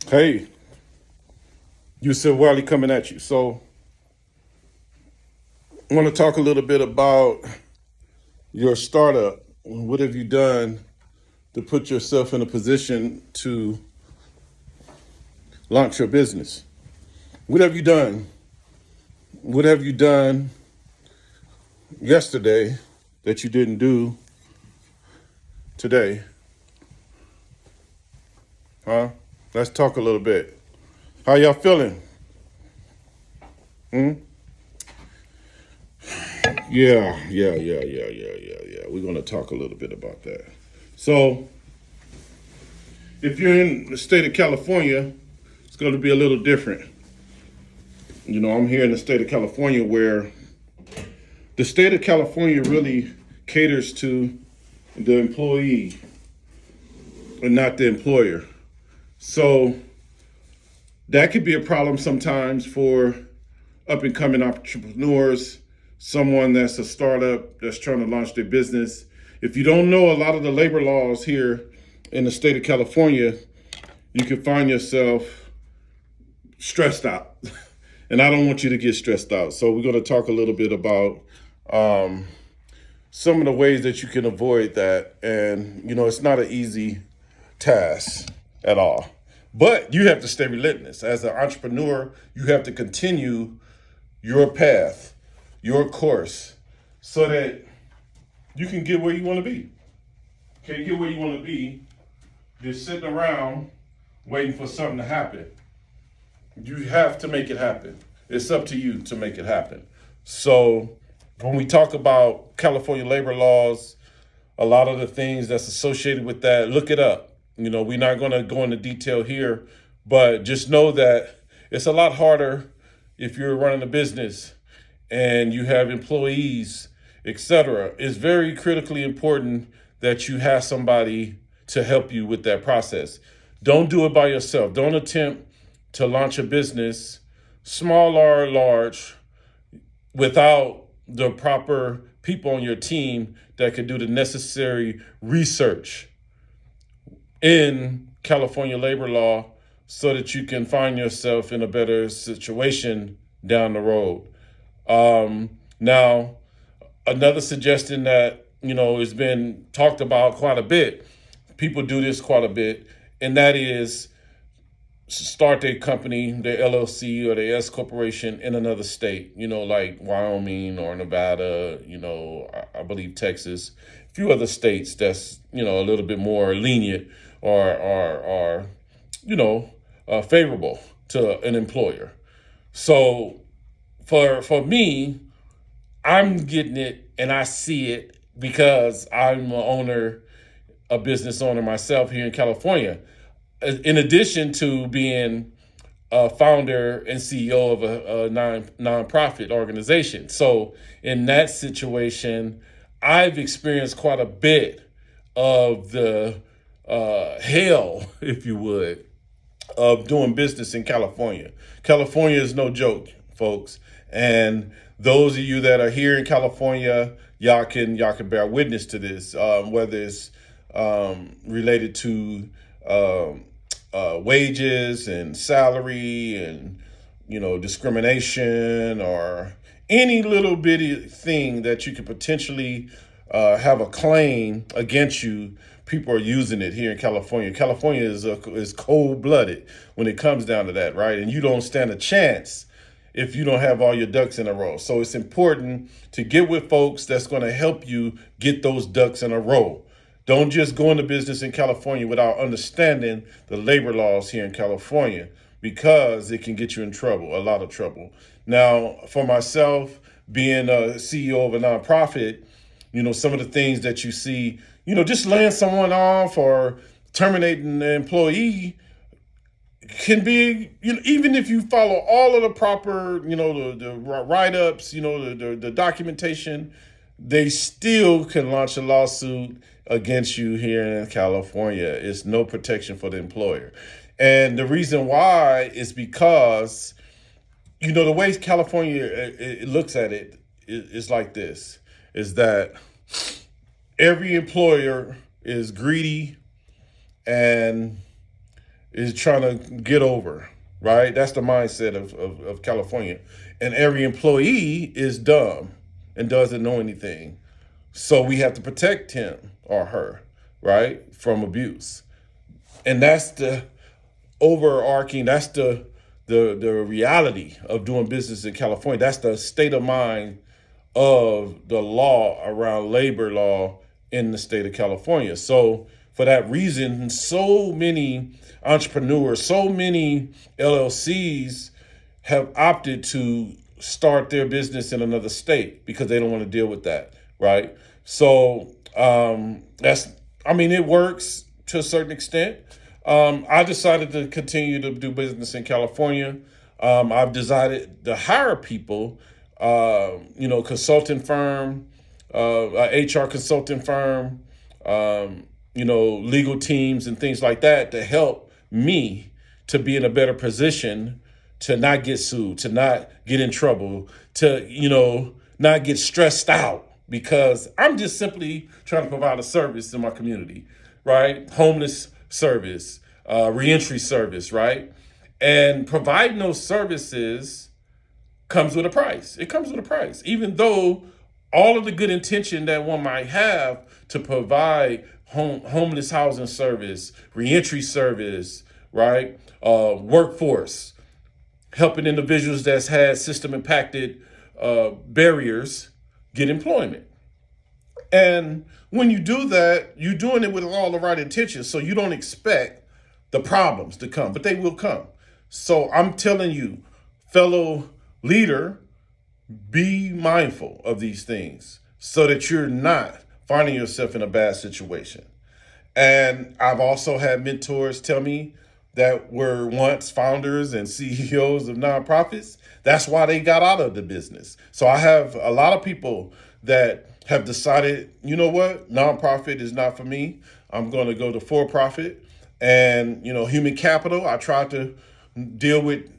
Hey, Yusef-Andre coming at you. So, I want to talk a little bit about your startup. What have you done to put yourself in a position to launch your business? What have you done? What have you done yesterday that you didn't do today? Huh? Let's talk a little bit. How y'all feeling? Hmm? Yeah. We're going to talk a little bit about that. So, if you're in the state of California, it's going to be a little different. I'm here in the state of California where the state of California really caters to the employee and not the employer. So that could be a problem sometimes for up and coming entrepreneurs, someone that's a startup that's trying to launch their business. If you don't know a lot of the labor laws here in the state of California, you can find yourself stressed out. And I don't want you to get stressed out. So we're going to talk a little bit about some of the ways that you can avoid that. And, it's not an easy task at all. But you have to stay relentless. As an entrepreneur, you have to continue your path, your course, so that you can get where you want to be. Can't get where you want to be just sitting around waiting for something to happen. You have to make it happen. It's up to you to make it happen. So when we talk about California labor laws, a lot of the things that's associated with that, look it up. We're not going to go into detail here, but just know that it's a lot harder if you're running a business and you have employees, etc. It's very critically important that you have somebody to help you with that process. Don't do it by yourself. Don't attempt to launch a business, small or large, without the proper people on your team that could do the necessary research in California labor law so that you can find yourself in a better situation down the road. Now, another suggestion that, has been talked about quite a bit, people do this quite a bit, and that is start their company, their LLC or their S corporation in another state, like Wyoming or Nevada, I believe Texas, a few other states that's, a little bit more lenient or favorable to an employer. So for me, I'm getting it and I see it because I'm a business owner myself here in California. In addition to being a founder and CEO of a nonprofit organization. So in that situation, I've experienced quite a bit of the hell, if you would, of doing business in California. California is no joke, folks. And those of you that are here in California, y'all can bear witness to this, whether it's related to wages and salary and discrimination or any little bitty thing that you could potentially have a claim against you. People are using it here in California. California is cold blooded when it comes down to that, right? And you don't stand a chance if you don't have all your ducks in a row. So it's important to get with folks that's going to help you get those ducks in a row. Don't just go into business in California without understanding the labor laws here in California, because it can get you in trouble, a lot of trouble. Now, for myself, being a CEO of a nonprofit, some of the things that you see, just laying someone off or terminating an employee can be, even if you follow all of the proper, the write-ups, the documentation, they still can launch a lawsuit against you here in California. It's no protection for the employer. And the reason why is because, the way California it looks at it is like this, is that every employer is greedy and is trying to get over, right? That's the mindset of California. And every employee is dumb and doesn't know anything. So we have to protect him or her, right, from abuse. And that's the overarching, that's the reality of doing business in California. That's the state of mind of the law around labor law in the state of California. So for that reason, so many entrepreneurs, so many LLCs have opted to start their business in another state because they don't want to deal with that, right? So it works to a certain extent. I decided to continue to do business in California. I've decided to hire people, consulting firm, HR consulting firm, legal teams and things like that to help me to be in a better position to not get sued, to not get in trouble, to, not get stressed out because I'm just simply trying to provide a service in my community, right? Homeless service, reentry service, right? And providing those services comes with a price. It comes with a price, even though all of the good intention that one might have to provide homeless housing service, reentry service, right? Workforce, helping individuals that's had system impacted barriers get employment. And when you do that, you're doing it with all the right intentions. So you don't expect the problems to come, but they will come. So I'm telling you, fellow leader, be mindful of these things so that you're not finding yourself in a bad situation. And I've also had mentors tell me that were once founders and CEOs of nonprofits. That's why they got out of the business. So I have a lot of people that have decided, you know what, nonprofit is not for me. I'm going to go to for-profit and, human capital. I tried to deal with,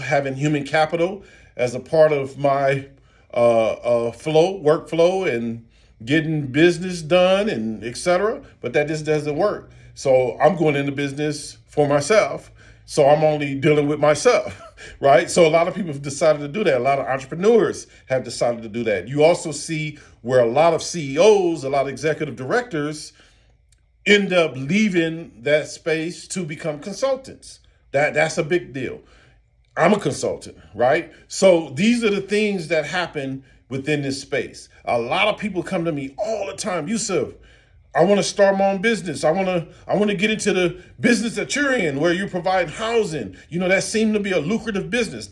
having human capital as a part of my workflow and getting business done and et cetera, but that just doesn't work. So I'm going into business for myself. So I'm only dealing with myself, right? So a lot of people have decided to do that. A lot of entrepreneurs have decided to do that. You also see where a lot of CEOs, a lot of executive directors end up leaving that space to become consultants. That's a big deal. I'm a consultant, right? So these are the things that happen within this space. A lot of people come to me all the time, Yusef, I want to start my own business. I want to get into the business that you're in where you provide housing. That seemed to be a lucrative business.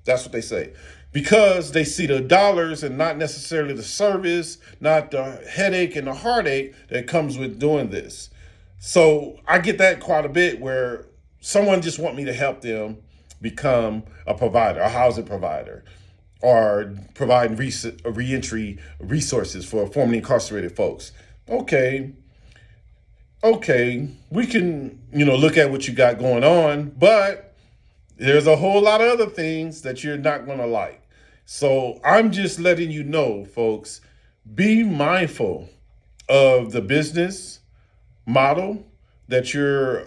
That's what they say. Because they see the dollars and not necessarily the service, not the headache and the heartache that comes with doing this. So I get that quite a bit where someone just want me to help them become a provider, a housing provider, or providing reentry resources for formerly incarcerated folks. Okay, we can, look at what you got going on, but there's a whole lot of other things that you're not going to like. So I'm just letting you know, folks, be mindful of the business model that you're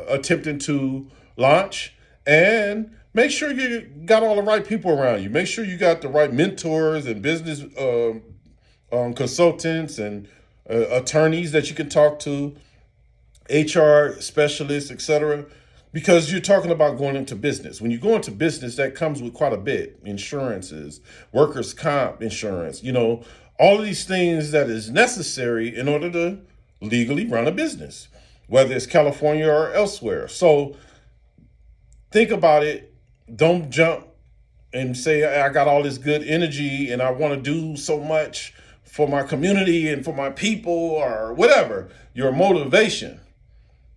attempting to launch, and make sure you got all the right people around you. Make sure you got the right mentors and business consultants and attorneys that you can talk to, HR specialists, etc. Because you're talking about going into business. When you go into business, that comes with quite a bit. Insurances, workers' comp insurance, all of these things that is necessary in order to legally run a business, whether it's California or elsewhere. So think about it. Don't jump and say, I got all this good energy and I want to do so much for my community and for my people or whatever, your motivation.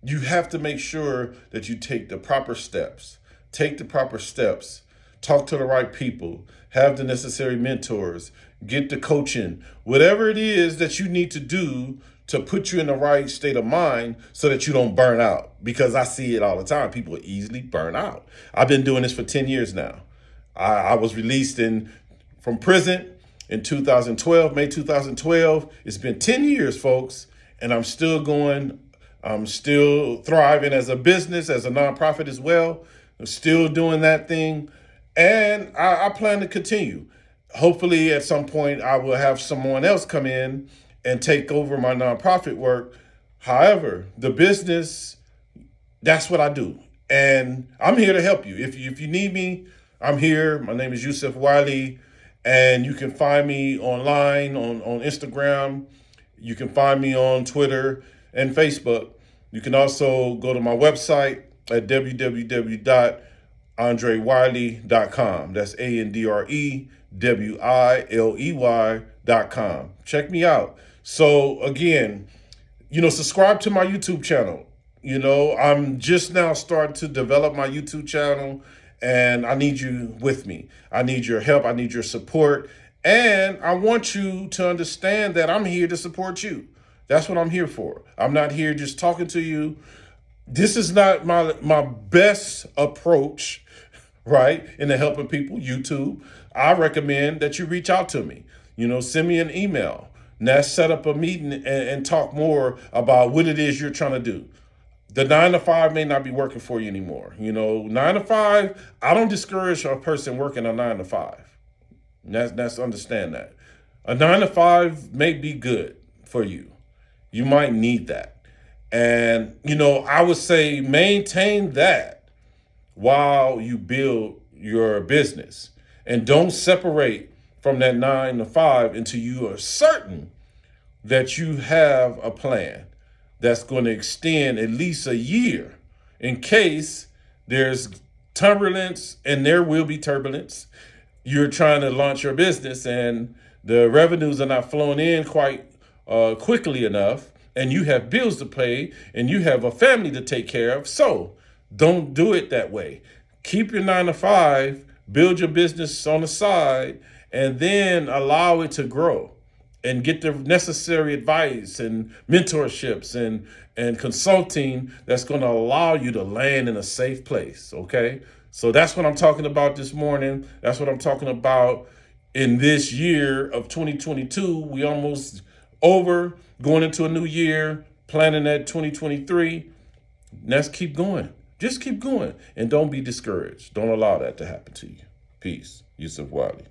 You have to make sure that you take the proper steps. Take the proper steps. Talk to the right people. Have the necessary mentors. Get the coaching. Whatever it is that you need to do to put you in the right state of mind so that you don't burn out. Because I see it all the time. People easily burn out. I've been doing this for 10 years now. I was released from prison in 2012, May 2012. It's been 10 years, folks, and I'm still going I'm still thriving as a business, as a nonprofit as well. I'm still doing that thing. And I plan to continue. Hopefully, at some point, I will have someone else come in and take over my nonprofit work. However, the business, that's what I do. And I'm here to help you. If you need me, I'm here. My name is Yusef-Andre, and you can find me online on Instagram. You can find me on Twitter and Facebook. You can also go to my website at www.andrewiley.com. That's AndreWiley.com. Check me out. So again, subscribe to my YouTube channel. I'm just now starting to develop my YouTube channel, and I need you with me. I need your help. I need your support. And I want you to understand that I'm here to support you. That's what I'm here for. I'm not here just talking to you. This is not my best approach, right, in the helping people, YouTube. I recommend that you reach out to me. Send me an email. Let's set up a meeting and talk more about what it is you're trying to do. The 9 to 5 may not be working for you anymore. 9 to 5, I don't discourage a person working a 9 to 5. That's understand that. A 9 to 5 may be good for you. You might need that. And, I would say maintain that while you build your business. And don't separate from that 9 to 5 until you are certain that you have a plan that's going to extend at least a year in case there's turbulence, and there will be turbulence. You're trying to launch your business and the revenues are not flowing in quite quickly enough, and you have bills to pay and you have a family to take care of. So don't do it that way. Keep your 9 to 5, build your business on the side, and then allow it to grow and get the necessary advice and mentorships and consulting that's going to allow you to land in a safe place. Okay. So that's what I'm talking about this morning. That's what I'm talking about in this year of 2022. We almost over, going into a new year, planning at 2023. Let's keep going. Just keep going and don't be discouraged. Don't allow that to happen to you. Peace. Yusef-Andre.